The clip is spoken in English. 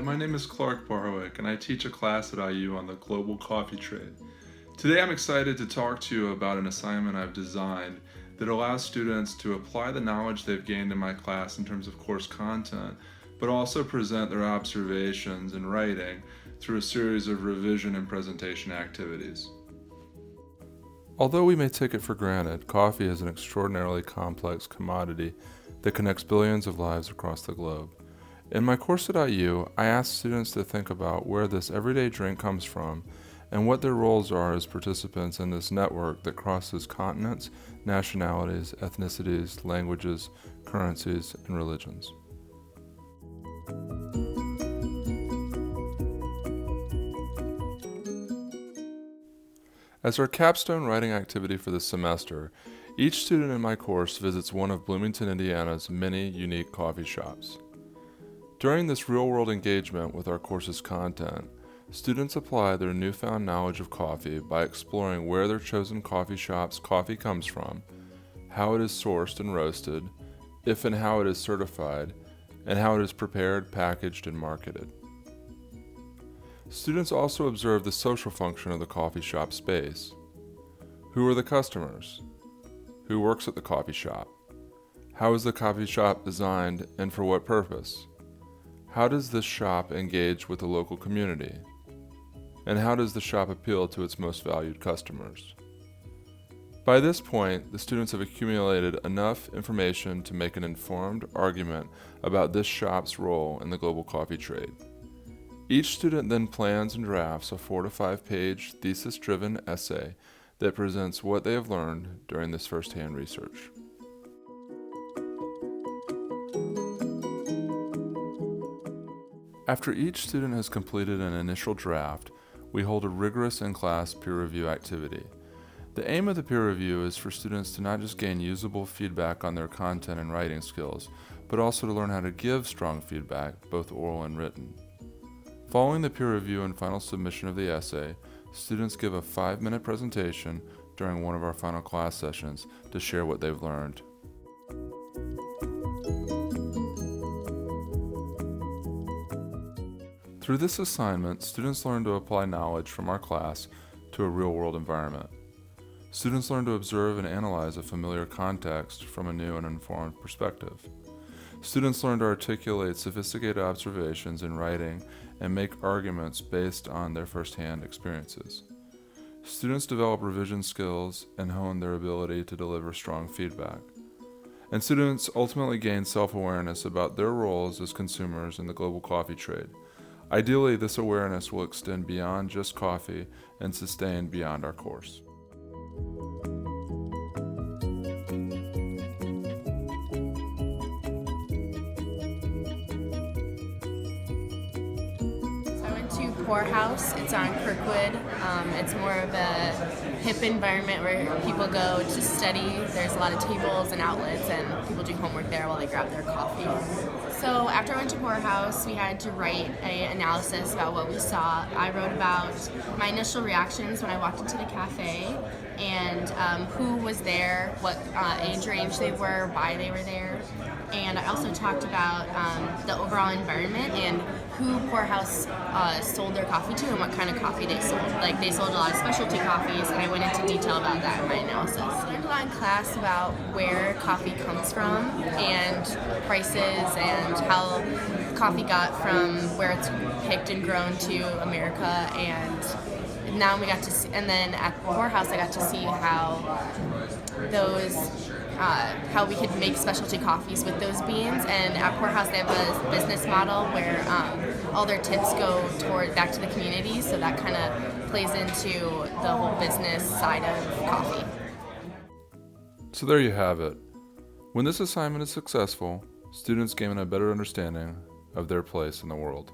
my name is Clark Barwick, and I teach a class at IU on the global coffee trade. Today I'm excited to talk to you about an assignment I've designed that allows students to apply the knowledge they've gained in my class in terms of course content, but also present their observations in writing through a series of revision and presentation activities. Although we may take it for granted, coffee is an extraordinarily complex commodity that connects billions of lives across the globe. In my course at IU, I ask students to think about where this everyday drink comes from and what their roles are as participants in this network that crosses continents, nationalities, ethnicities, languages, currencies, and religions. As our capstone writing activity for this semester, each student in my course visits one of Bloomington, Indiana's many unique coffee shops. During this real-world engagement with our course's content, students apply their newfound knowledge of coffee by exploring where their chosen coffee shop's coffee comes from, how it is sourced and roasted, if and how it is certified, and how it is prepared, packaged, and marketed. Students also observe the social function of the coffee shop space. Who are the customers? Who works at the coffee shop? How is the coffee shop designed and for what purpose? How does this shop engage with the local community? And how does the shop appeal to its most valued customers? By this point, the students have accumulated enough information to make an informed argument about this shop's role in the global coffee trade. Each student then plans and drafts a 4 to 5 page thesis-driven essay that presents what they have learned during this first-hand research. After each student has completed an initial draft, we hold a rigorous in-class peer review activity. The aim of the peer review is for students to not just gain usable feedback on their content and writing skills, but also to learn how to give strong feedback, both oral and written. Following the peer review and final submission of the essay, students give a 5-minute presentation during one of our final class sessions to share what they've learned. Through this assignment, students learn to apply knowledge from our class to a real-world environment. Students learn to observe and analyze a familiar context from a new and informed perspective. Students learn to articulate sophisticated observations in writing and make arguments based on their first-hand experiences. Students develop revision skills and hone their ability to deliver strong feedback. And students ultimately gain self-awareness about their roles as consumers in the global coffee trade. Ideally, this awareness will extend beyond just coffee and sustain beyond our course. House. It's on Kirkwood. It's more of a hip environment where people go to study. There's a lot of tables and outlets, and people do homework there while they grab their coffee. So after I went to Poorhouse, we had to write an analysis about what we saw. I wrote about my initial reactions when I walked into the cafe, and who was there, what age range they were, why they were there. And I also talked about the overall environment and who Poorhouse sold their coffee to and what kind of coffee they sold. Like, they sold a lot of specialty coffees, and I went into detail about that in my analysis. I learned a lot in class about where coffee comes from and prices and how coffee got from where it's picked and grown to America. And now we got to see, and then at Poorhouse I got to see how how we could make specialty coffees with those beans. And at Poorhouse they have a business model where all their tips go back to the community, so that kind of plays into the whole business side of coffee. So there you have it. When this assignment is successful, students gain a better understanding of their place in the world.